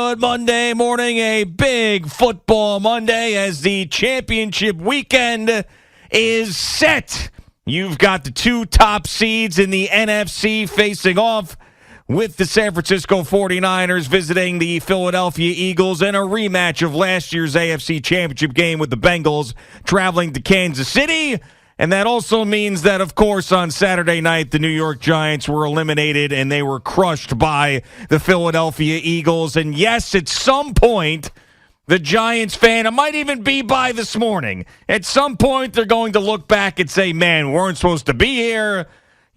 Good Monday morning, a big football Monday as the championship weekend is set. You've got the two top seeds in the NFC facing off with the San Francisco 49ers visiting the Philadelphia Eagles and a rematch of last year's AFC Championship game with the Bengals traveling to Kansas City. And that also means that, of course, on Saturday night, the New York Giants were eliminated and they were crushed by the Philadelphia Eagles. And yes, at some point, the Giants fan, it might even be by this morning, at some point they're going to look back and say, man, we weren't supposed to be here.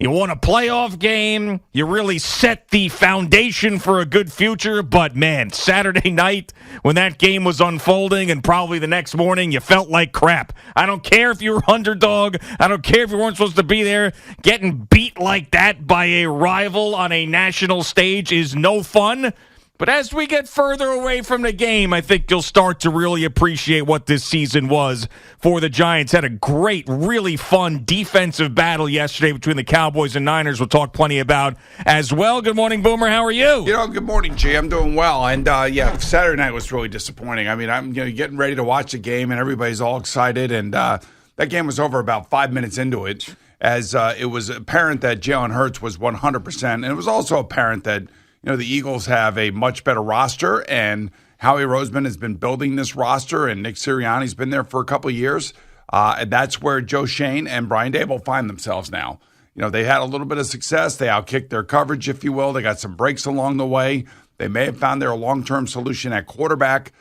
You won a playoff game. You really set the foundation for a good future. But, man, Saturday night when that game was unfolding and probably the next morning you felt like crap. I don't care if you were underdog. I don't care if you weren't supposed to be there. Getting beat like that by a rival on a national stage is no fun. But as we get further away from the game, I think you'll start to really appreciate what this season was for the Giants. Had a great, really fun defensive battle yesterday between the Cowboys and Niners. We'll talk plenty about as well. Good morning, Boomer. How are you? Good morning, G. I'm doing well. And, Saturday night was really disappointing. I mean, I'm getting ready to watch the game, and everybody's all excited. And that game was over about 5 minutes into it, as it was apparent that Jalen Hurts was 100%. And it was also apparent that the Eagles have a much better roster, and Howie Roseman has been building this roster, and Nick Sirianni's been there for a couple of years. And that's where Joe Shane and Brian Daboll find themselves now. They had a little bit of success. They outkicked their coverage, if you will. They got some breaks along the way. They may have found their long-term solution at quarterback.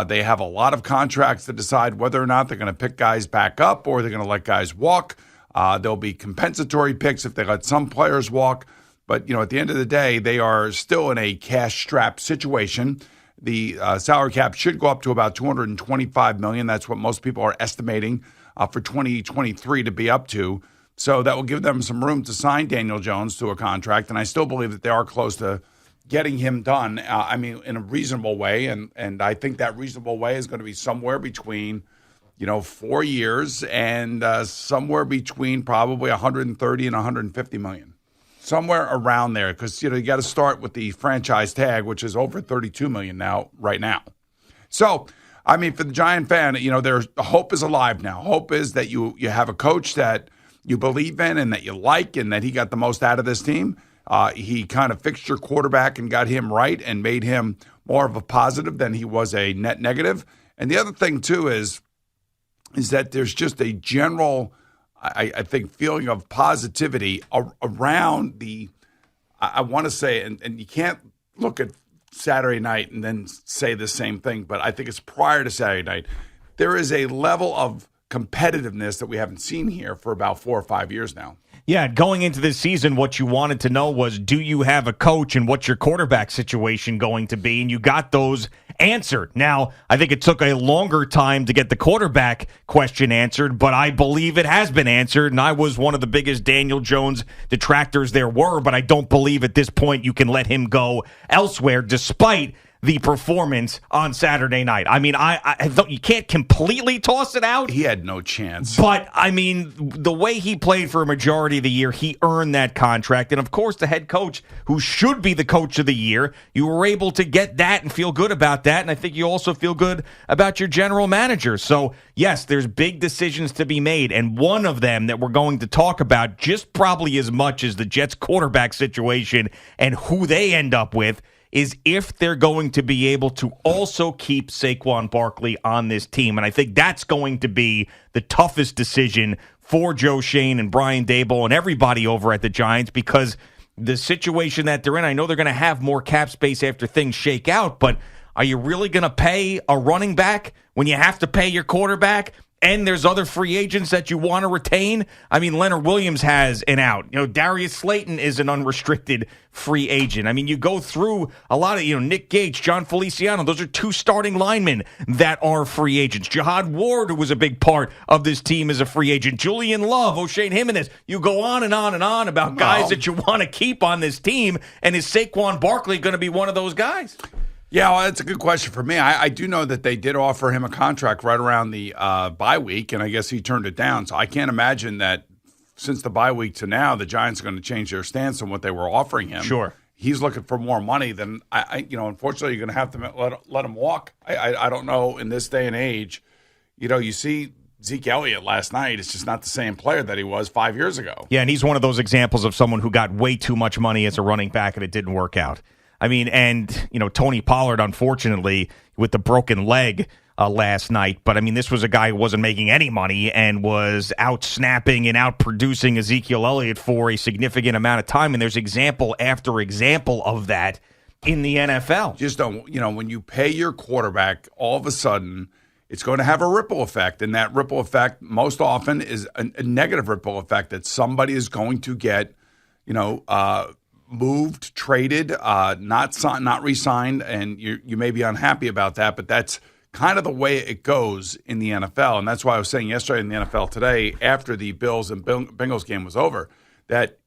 They have a lot of contracts to decide whether or not they're going to pick guys back up or they're going to let guys walk. There'll be compensatory picks if they let some players walk. But, at the end of the day, they are still in a cash-strapped situation. The salary cap should go up to about $225 million. That's what most people are estimating for 2023 to be up to. So that will give them some room to sign Daniel Jones to a contract. And I still believe that they are close to getting him done, in a reasonable way. And I think that reasonable way is going to be somewhere between, 4 years and somewhere between probably 130 and 150 million. Somewhere around there, because you got to start with the franchise tag, which is over $32 million right now. So, for the Giant fan, there's hope is alive now. Hope is that you have a coach that you believe in and that you like, and that he got the most out of this team. He kind of fixed your quarterback and got him right and made him more of a positive than he was a net negative. And the other thing too is that there's just a general, I think, feeling of positivity around I want to say, and you can't look at Saturday night and then say the same thing, but I think it's prior to Saturday night. There is a level of competitiveness that we haven't seen here for about 4 or 5 years now. Yeah, going into this season, what you wanted to know was, do you have a coach and what's your quarterback situation going to be? And you got those answered. Now, I think it took a longer time to get the quarterback question answered, but I believe it has been answered. And I was one of the biggest Daniel Jones detractors there were, but I don't believe at this point you can let him go elsewhere despite the performance on Saturday night. I thought you can't completely toss it out. He had no chance. But, the way he played for a majority of the year, he earned that contract. And, of course, the head coach, who should be the coach of the year, you were able to get that and feel good about that. And I think you also feel good about your general manager. So, yes, there's big decisions to be made. And one of them that we're going to talk about just probably as much as the Jets quarterback situation and who they end up with is if they're going to be able to also keep Saquon Barkley on this team. And I think that's going to be the toughest decision for Joe Shane and Brian Daboll and everybody over at the Giants, because the situation that they're in, I know they're going to have more cap space after things shake out, but are you really going to pay a running back when you have to pay your quarterback? And there's other free agents that you want to retain. Leonard Williams has an out. Darius Slayton is an unrestricted free agent. You go through a lot of, Nick Gage, John Feliciano. Those are two starting linemen that are free agents. Jihad Ward, who was a big part of this team, is a free agent. Julian Love, O'Shane Jimenez. You go on and on and on about guys that you want to keep on this team. And is Saquon Barkley going to be one of those guys? Yeah, well, that's a good question for me. I do know that they did offer him a contract right around the bye week, and I guess he turned it down. So I can't imagine that since the bye week to now, the Giants are going to change their stance on what they were offering him. Sure. he's looking for more money, then unfortunately, you're going to have to let him walk. I don't know in this day and age. You see Zeke Elliott last night. It's just not the same player that he was 5 years ago. Yeah, and he's one of those examples of someone who got way too much money as a running back and it didn't work out. I mean, and Tony Pollard, unfortunately, with the broken leg last night. But I mean, this was a guy who wasn't making any money and was out snapping and out producing Ezekiel Elliott for a significant amount of time. And there's example after example of that in the NFL. Just don't, when you pay your quarterback, all of a sudden it's going to have a ripple effect. And that ripple effect most often is a negative ripple effect that somebody is going to get, moved, traded, not re-signed. And you may be unhappy about that, but that's kind of the way it goes in the NFL. And that's why I was saying yesterday in the NFL today, after the Bills and Bengals game was over, that,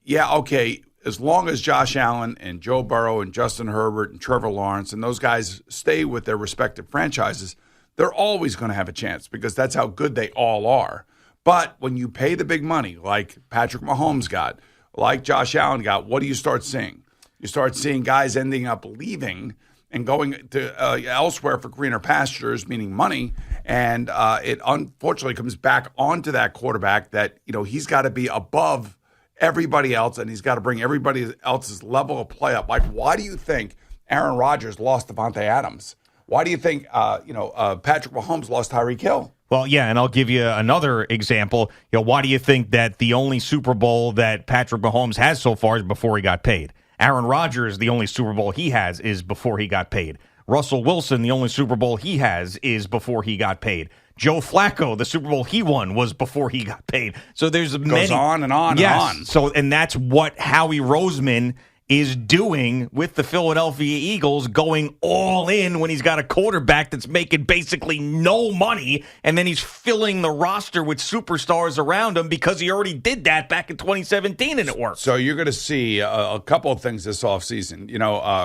as long as Josh Allen and Joe Burrow and Justin Herbert and Trevor Lawrence and those guys stay with their respective franchises, they're always going to have a chance because that's how good they all are. But when you pay the big money, like Patrick Mahomes got, like Josh Allen got, what do you start seeing? You start seeing guys ending up leaving and going to elsewhere for greener pastures, meaning money. And it unfortunately comes back onto that quarterback that, he's got to be above everybody else and he's got to bring everybody else's level of play up. Like, why do you think Aaron Rodgers lost Devontae Adams? Why do you think, Patrick Mahomes lost Tyreek Hill? Well, yeah, and I'll give you another example. Why do you think that the only Super Bowl that Patrick Mahomes has so far is before he got paid? Aaron Rodgers, the only Super Bowl he has is before he got paid. Russell Wilson, the only Super Bowl he has is before he got paid. Joe Flacco, the Super Bowl he won was before he got paid. So there's many. Goes on and on and on. So, and that's what Howie Roseman is doing with the Philadelphia Eagles, going all in when he's got a quarterback that's making basically no money, and then he's filling the roster with superstars around him because he already did that back in 2017 and it worked. So you're going to see a couple of things this offseason.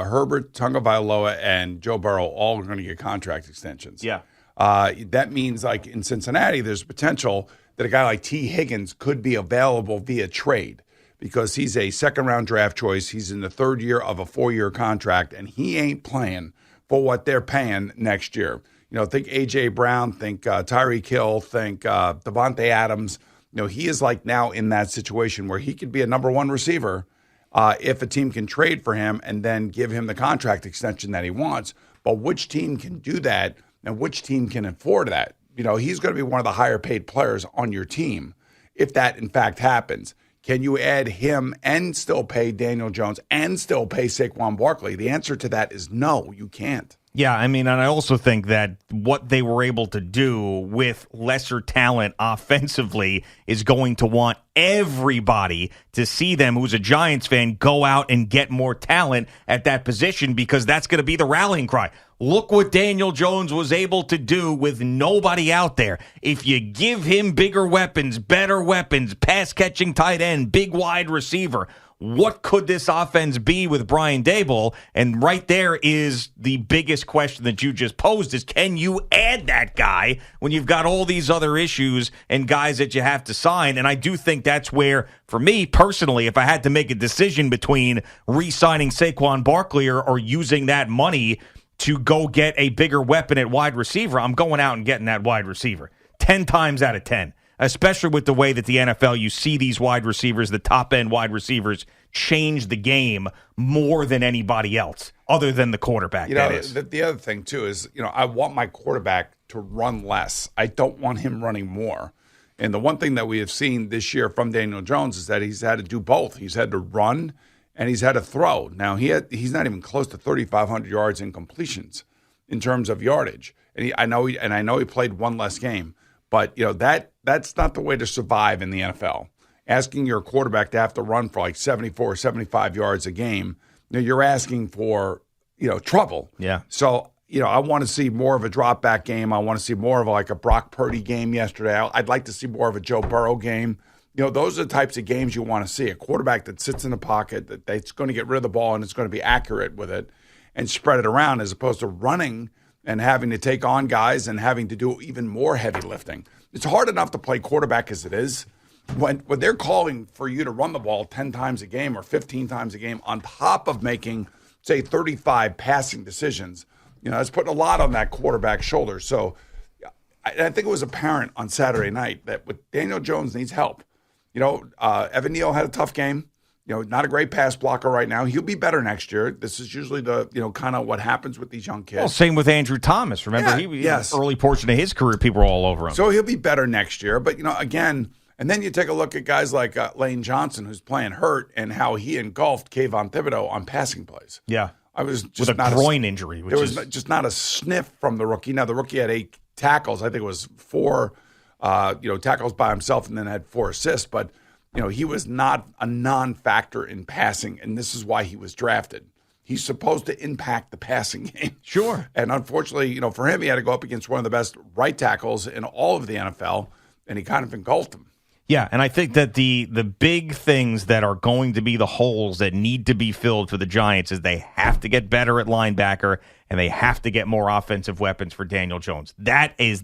Herbert, Tagovailoa, and Joe Burrow all are going to get contract extensions. Yeah. That means, like in Cincinnati, there's potential that a guy like T. Higgins could be available via trade, because he's a second-round draft choice. He's in the third year of a 4-year contract, and he ain't playing for what they're paying next year. Think A.J. Brown, think Tyreek Hill, think Devontae Adams. He is like now in that situation where he could be a number one receiver if a team can trade for him and then give him the contract extension that he wants. But which team can do that and which team can afford that? He's going to be one of the higher-paid players on your team if that, in fact, happens. Can you add him and still pay Daniel Jones and still pay Saquon Barkley? The answer to that is no, you can't. Yeah, I mean, and I also think that what they were able to do with lesser talent offensively is going to want everybody to see them who's a Giants fan go out and get more talent at that position, because that's going to be the rallying cry. Look what Daniel Jones was able to do with nobody out there. If you give him bigger weapons, better weapons, pass-catching tight end, big wide receiver, what could this offense be with Brian Daboll? And right there is the biggest question that you just posed is, can you add that guy when you've got all these other issues and guys that you have to sign? And I do think that's where, for me personally, if I had to make a decision between re-signing Saquon Barkley or using that money to go get a bigger weapon at wide receiver, I'm going out and getting that wide receiver 10 times out of 10. Especially with the way that the NFL, you see these wide receivers, the top-end wide receivers, change the game more than anybody else, other than the quarterback, that is. The other thing, too, is, I want my quarterback to run less. I don't want him running more. And the one thing that we have seen this year from Daniel Jones is that he's had to do both. He's had to run and he's had to throw. Now, he's not even close to 3,500 yards in completions in terms of yardage. And I know he played one less game. But, that's not the way to survive in the NFL. Asking your quarterback to have to run for like 74, 75 yards a game, you're asking for, trouble. Yeah. So, I want to see more of a drop-back game. I want to see more of like a Brock Purdy game yesterday. I'd like to see more of a Joe Burrow game. Those are the types of games you want to see. A quarterback that sits in the pocket, that's going to get rid of the ball and it's going to be accurate with it and spread it around, as opposed to running and having to take on guys and having to do even more heavy lifting. It's hard enough to play quarterback as it is. when they're calling for you to run the ball 10 times a game or 15 times a game on top of making, say, 35 passing decisions, that's putting a lot on that quarterback's shoulders. So I think it was apparent on Saturday night that with Daniel Jones needs help. Evan Neal had a tough game. Not a great pass blocker right now. He'll be better next year. This is usually the, kind of what happens with these young kids. Well, same with Andrew Thomas. Remember, yes. Early portion of his career, people were all over him. So he'll be better next year. But, again, and then you take a look at guys like Lane Johnson, who's playing hurt, and how he engulfed Kayvon Thibodeau on passing plays. Yeah. I was just with a groin injury. There was just not a sniff from the rookie. Now, the rookie had 8 tackles. I think it was 4 tackles by himself and then had 4 assists. But, he was not a non-factor in passing, and this is why he was drafted. He's supposed to impact the passing game. Sure. And unfortunately, for him, he had to go up against one of the best right tackles in all of the NFL, and he kind of engulfed him. Yeah, and I think that the big things that are going to be the holes that need to be filled for the Giants is they have to get better at linebacker, and they have to get more offensive weapons for Daniel Jones. That is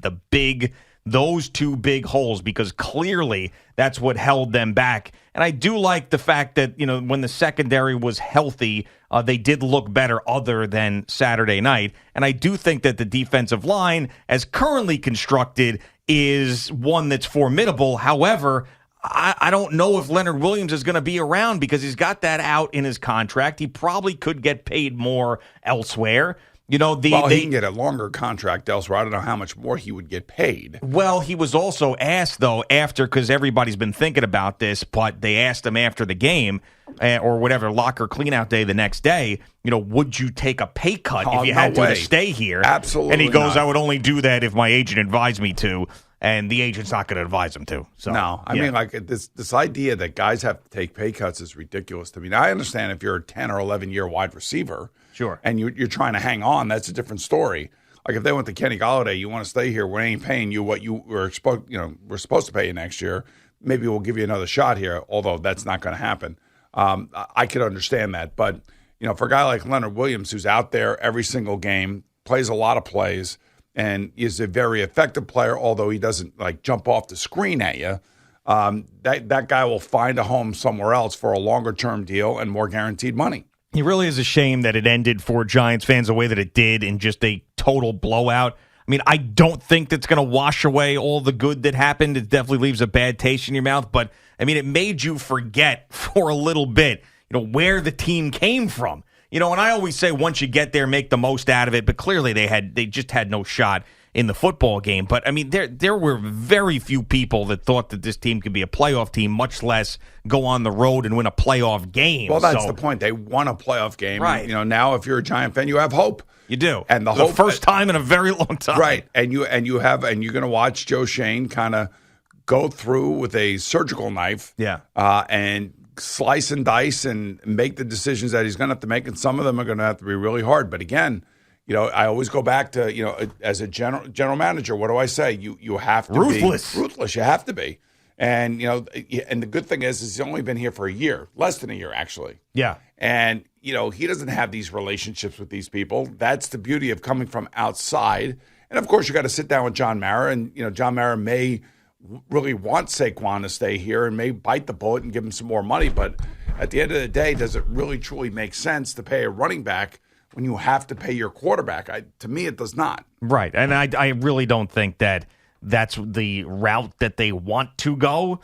those 2 big holes, because clearly that's what held them back. And I do like the fact that, when the secondary was healthy, they did look better other than Saturday night. And I do think that the defensive line, as currently constructed, is one that's formidable. However, I don't know if Leonard Williams is going to be around because he's got that out in his contract. He probably could get paid more elsewhere. He can get a longer contract elsewhere. I don't know how much more he would get paid. Well, he was also asked, though, because everybody's been thinking about this, but they asked him after the game or whatever, locker cleanout day the next day, would you take a pay cut if you had to stay here? Absolutely. And he goes, not. I would only do that if my agent advised me to, and the agent's not going to advise him to. So, no, I mean, like this idea that guys have to take pay cuts is ridiculous to me. Now, I understand if you're a 10 or 11-year wide receiver. Sure. And you're trying to hang on, that's a different story. Like if they went to Kenny Golladay, you want to stay here, we ain't paying you what you were we're supposed to pay you next year. Maybe we'll give you another shot here, although that's not going to happen. I could understand that. But, for a guy like Leonard Williams, who's out there every single game, plays a lot of plays, and is a very effective player, although he doesn't jump off the screen at you, that guy will find a home somewhere else for a longer-term deal and more guaranteed money. It really is a shame that it ended for Giants fans the way that it did in just a total blowout. I mean, I don't think that's going to wash away all the good that happened. It definitely leaves a bad taste in your mouth. But, I mean, it made you forget for a little bit, where the team came from. And I always say once you get there, make the most out of it. But clearly they just had no shot in the football game. But, I mean, there were very few people that thought that this team could be a playoff team, much less go on the road and win a playoff game. Well, that's the point. They won a playoff game. Right. And, now if you're a Giant fan, you have hope. You do. And the hope, first time in a very long time. Right. And you're going to watch Joe Shane kind of go through with a surgical knife. Yeah. And slice and dice and make the decisions that he's going to have to make. And some of them are going to have to be really hard. But again, I always go back to, as a general manager, what do I say? You have to be ruthless. You have to be. And, and the good thing is he's only been here for a year, less than a year, actually. Yeah. And, he doesn't have these relationships with these people. That's the beauty of coming from outside. And, of course, you got to sit down with John Mara. And, John Mara may really want Saquon to stay here and may bite the bullet and give him some more money. But at the end of the day, does it really, truly make sense to pay a running back when you have to pay your quarterback? To me, it does not. Right. And I really don't think that that's the route that they want to go.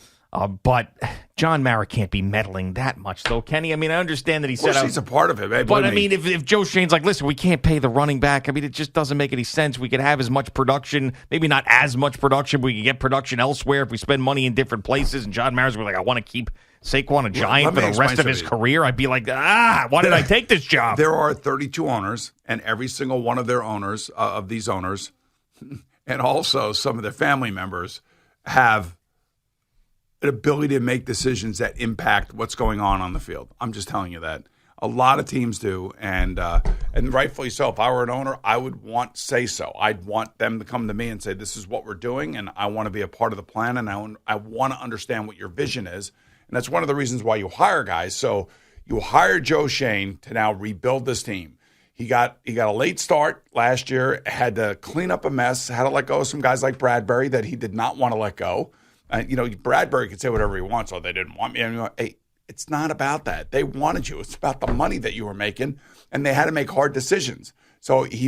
But John Mara can't be meddling that much, though, can he? I mean, I understand that he said he's a part of it. But, I mean, if Joe Shane's like, listen, we can't pay the running back, I mean, it just doesn't make any sense. We could have as much production, maybe not as much production, but we could get production elsewhere if we spend money in different places. And John Mara's like, I want to keep Saquon a Giant for the rest of his career. I'd be like, why did I take this job? There are 32 owners, and every single one of their owners, of these owners, and also some of their family members, have an ability to make decisions that impact what's going on the field. I'm just telling you that. A lot of teams do, and rightfully so. If I were an owner, I would want say so. I'd want them to come to me and say, this is what we're doing, and I want to be a part of the plan, and I want to understand what your vision is. And that's one of the reasons why you hire guys. So you hire Joe Shane to now rebuild this team. He got a late start last year, had to clean up a mess, had to let go of some guys like Bradbury that he did not want to let go. Bradbury can say whatever he wants. Oh, they didn't want me. I mean, hey, it's not about that. They wanted you. It's about the money that you were making, and they had to make hard decisions. So he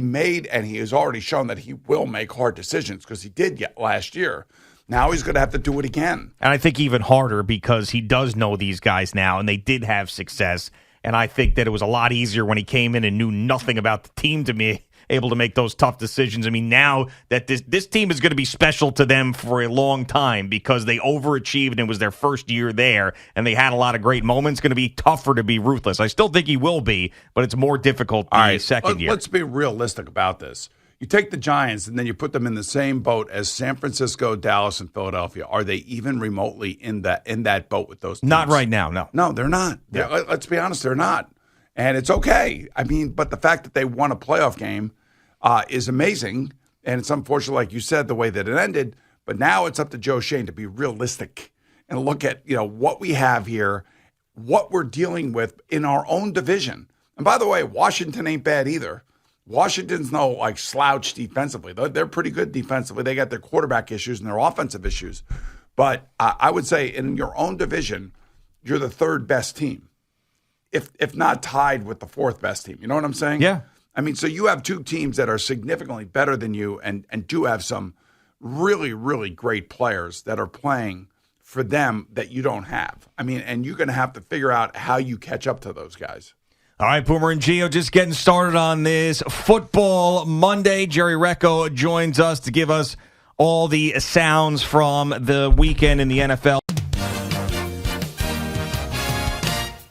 has already shown that he will make hard decisions because he did last year. Now he's going to have to do it again. And I think even harder because he does know these guys now, and they did have success. And I think that it was a lot easier when he came in and knew nothing about the team to be able to make those tough decisions. I mean, now that this team is going to be special to them for a long time because they overachieved and it was their first year there, and they had a lot of great moments. It's going to be tougher to be ruthless. I still think he will be, but it's more difficult the second year. Let's be realistic about this. You take the Giants and then you put them in the same boat as San Francisco, Dallas, and Philadelphia. Are they even remotely in that boat with those teams? Not right now, no. No, they're not. Yeah. Let's be honest, they're not. And it's okay. I mean, but the fact that they won a playoff game is amazing. And it's unfortunate, like you said, the way that it ended. But now it's up to Joe Shane to be realistic and look at what we have here, what we're dealing with in our own division. And by the way, Washington ain't bad either. Washington's no slouch defensively. They're pretty good defensively. They got their quarterback issues and their offensive issues. But I would say in your own division, you're the third best team, if not tied with the fourth best team. You know what I'm saying? Yeah. I mean, so you have two teams that are significantly better than you and do have some really, really great players that are playing for them that you don't have. I mean, and you're going to have to figure out how you catch up to those guys. All right, Boomer and Gio just getting started on this Football Monday. Jerry Recco joins us to give us all the sounds from the weekend in the NFL.